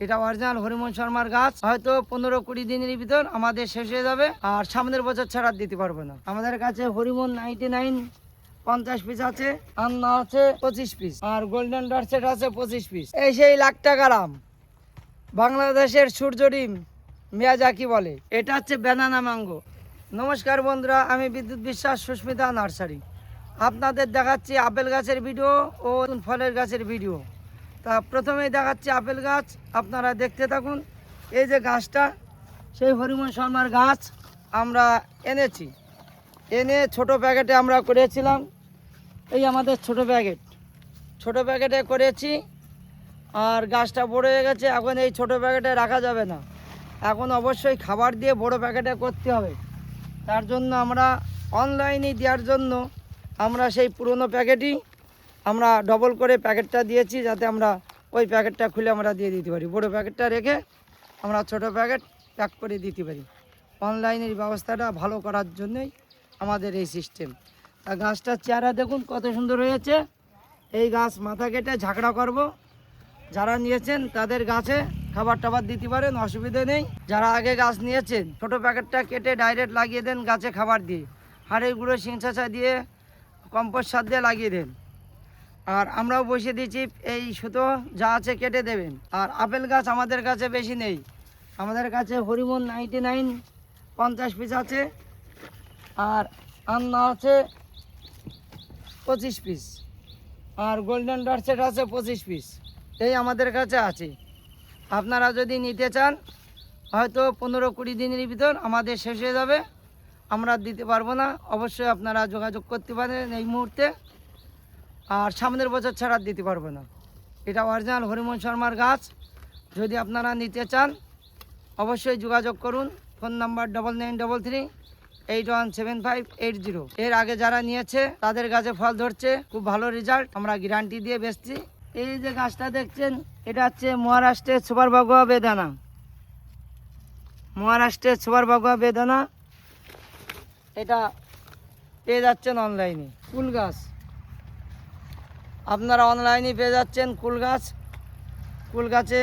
এটা অরিজিনাল হরিমোহন শর্মার গাছ। হয়তো 15-20 দিনের ভিতর আমাদের শেষ হয়ে যাবে, আর সামনের বছর ছাড়া দিতে পারবো না। আমাদের কাছে হরিমোহন 99 50 পিস আছে, আন্না আছে 25 পিস, আর গোল্ডেন ডটসেট আছে 25 পিস। এই সেই লাখ টাকার আম, বাংলাদেশের সূর্য ডিম মিয়াজাকি বলে। এটা হচ্ছে ব্যানানা ম্যাঙ্গো। নমস্কার বন্ধুরা, আমি বিদ্যুৎ বিশ্বাস, সুস্মিতা নার্সারি। আপনাদের দেখাচ্ছি আপেল গাছের ভিডিও ও ফলের গাছের ভিডিও। তা প্রথমেই দেখাচ্ছি আপেল গাছ, আপনারা দেখতে থাকুন। এই যে গাছটা সেই হরিমোহন শর্মার গাছ আমরা এনেছি, এনে ছোট প্যাকেটে আমরা করেছিলাম। এই আমাদের ছোট প্যাকেটে করেছি, আর গাছটা বড় হয়ে গেছে। এখন এই ছোট প্যাকেটে রাখা যাবে না, এখন অবশ্যই খাবার দিয়ে বড় প্যাকেটে করতে হবে। তার জন্য আমরা অনলাইনে দেওয়ার জন্য আমরা সেই পুরনো প্যাকেটই আমরা ডবল করে প্যাকেটটা দিয়েছি, যাতে আমরা ওই প্যাকেটটা খুলে আমরা দিয়ে দিতে পারি। বড় প্যাকেটটা রেখে আমরা ছোট প্যাকেট প্যাক করে দিতে পারি। অনলাইনের ব্যবস্থাটা ভালো করার জন্যই আমাদের এই সিস্টেম। আর গাছটার চেহারা দেখুন কত সুন্দর হয়েছে। এই গাছ মাথা কেটে ঝাঁকড়া করব, যারা নিয়েছেন তাদের গাছে খাবার টাবার দিতে পারেন, অসুবিধা নেই। যারা আগে গাছ নিয়েছেন ছোট প্যাকেটটা কেটে ডাইরেক্ট লাগিয়ে দেন গাছে খাবার দিয়ে, হাড়ের গুঁড়ো শিংচাচা দিয়ে কম্পোস্ট সার দিয়ে লাগিয়ে দেন। আর আমরাও বসিয়ে দিয়েছি, এই সুতো যা আছে কেটে দেবেন। আর আপেল গাছ আমাদের কাছে বেশি নেই, আমাদের কাছে হরিমোহন 99 50 পিস আছে, আর আন্না আছে 25 পিস, আর গোল্ডেন ডটসেট আছে 25 পিস। এই আমাদের কাছে আছে। আপনারা যদি নিতে চান হয়তো 15-20 দিনের ভিতর আমাদের শেষ হয়ে যাবে, আমরা দিতে পারবো না। অবশ্যই আপনারা যোগাযোগ করতে পারেন এই মুহূর্তে, আর সামনের বছর ছাড়া দিতে পারবো না। এটা অরিজিনাল হরিমোহন শর্মার গাছ। যদি আপনারা নিতে চান অবশ্যই যোগাযোগ করুন। Phone number 9933817580। এর আগে যারা নিয়েছে তাদের গাছে ফল ধরছে, খুব ভালো রেজাল্ট, আমরা গ্যারান্টি দিয়ে বেচছি। এই যে গাছটা দেখছেন এটা হচ্ছে মহারাষ্ট্রের সুপার বাগুয়া বেদানা। মহারাষ্ট্রের সুপার বাগুয়া বেদানা এটা পেয়ে যাচ্ছেন অনলাইনে। কুল গাছ আপনারা অনলাইনে পেয়ে যাচ্ছেন। কুল গাছে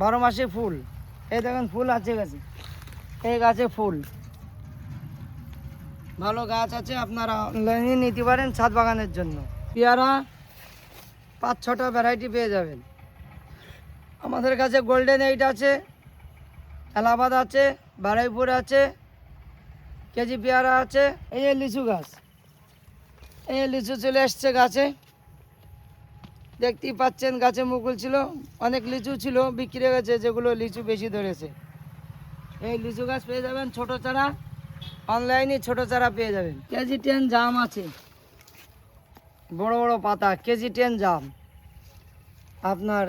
12 মাসে ফুল। এই দেখেন ফুল আছে গাছে, এই গাছে ফুল, ভালো গাছ আছে, আপনারা অনলাইনে নিতে পারেন ছাদ বাগানের জন্য। পেয়ারা 5-6টা ভ্যারাইটি পেয়ে যাবেন আমাদের কাছে। গোল্ডেন 8 আছে, এলাহাবাদ আছে, বারুইপুর আছে, কেজি পেয়ারা আছে। এই লিচু গাছ, এই লিচু চলে এসছে গাছে, দেখতেই পাচ্ছেন। গাছে মুকুল ছিল, অনেক লিচু ছিল, বিক্রি হয়ে গেছে যেগুলো লিচু বেশি ধরেছে। এই লিচু গাছ পেয়ে যাবেন ছোট চারা, অনলাইনে ছোট চারা পেয়ে যাবেন। কেজি 10 জাম আছে, বড় বড় পাতা, কেজি 10 জাম। আপনার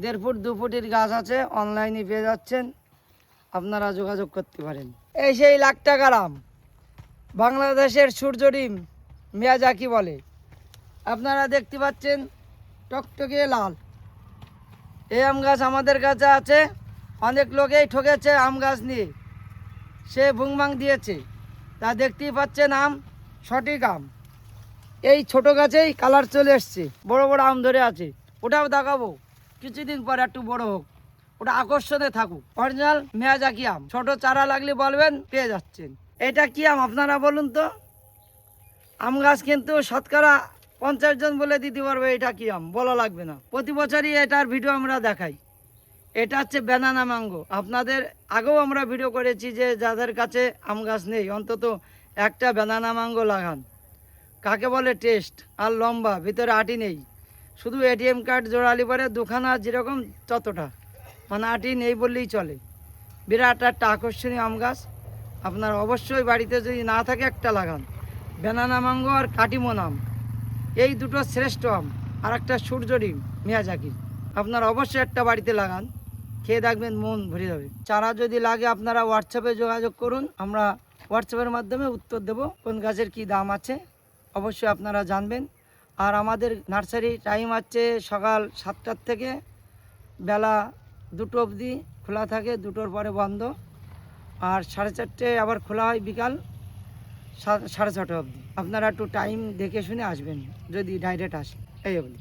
1.5 ফুট 2 ফুটের গাছ আছে, অনলাইনে পেয়ে যাচ্ছেন, আপনারা যোগাযোগ করতে পারেন। এই সেই লাখ টাকার আম, বাংলাদেশের সূর্য ডিম মিয়াজাকি বলে। আপনারা দেখতে পাচ্ছেন টকটকে লাল। এই আম গাছ আমাদের কাছে আছে। অনেক লোকেই ঠকেছে আম গাছ নিয়ে, সে ভুংভাং দিয়েছে, তা দেখতেই পাচ্ছেন আম সঠিক আম। এই ছোট গাছেই কালার চলে এসছে, বড় বড় আম ধরে আছে। ওটাও দেখাবো কিছুদিন পর, একটু বড় হোক, ওটা আকর্ষণে থাকুক। অরিজিনাল মিয়াজাকি আম, ছোট চারা লাগলে বলবেন, পেয়ে যাচ্ছেন। এটা কি আম আপনারা বলুন তো? আম গাছ কিন্তু শতকরা 50 জন বলে দিতে পারবে এটা কি আম, বলা লাগবে না। প্রতি বছরই এটার ভিডিও আমরা দেখাই। এটা হচ্ছে ব্যানানা ম্যাঙ্গো। আপনাদের আগেও আমরা ভিডিও করেছি যে যাদের কাছে আম গাছ নেই অন্তত একটা ব্যানানা ম্যাঙ্গো লাগান। কাকে বলে টেস্ট, আর লম্বা, ভিতরে আটি নেই, শুধু এটিএম কার্ড জোড়ালি পরে দুখানা যেরকম ততটা, মানে আটি নেই বললেই চলে। বিরাট একটা আকর্ষণীয় আম গাছ। আপনারা অবশ্যই বাড়িতে যদি না থাকে একটা লাগান। ব্যানানা ম্যাঙ্গো আর কাটিমন আম, এই দুটো শ্রেষ্ঠ আম। আর একটা সূর্য ডিম মিয়াজাকি, আপনারা অবশ্যই একটা বাড়িতে লাগান, খেয়ে দেখবেন মন ভরে যাবে। চারা যদি লাগে আপনারা হোয়াটসঅ্যাপে যোগাযোগ করুন, আমরা হোয়াটসঅ্যাপের মাধ্যমে উত্তর দেব কোন গাছের কি দাম আছে, অবশ্যই আপনারা জানবেন। আর আমাদের নার্সারি টাইম আছে সকাল 7টার থেকে বেলা 2টো অবধি খোলা থাকে, 2টোর পরে বন্ধ। আর 4:30টায় আবার খোলা হয় বিকাল 6:30 অবধি। আপনারা একটু টাইম দেখে শুনে আসবেন যদি ডাইরেক্ট আসেন। এই অবধি।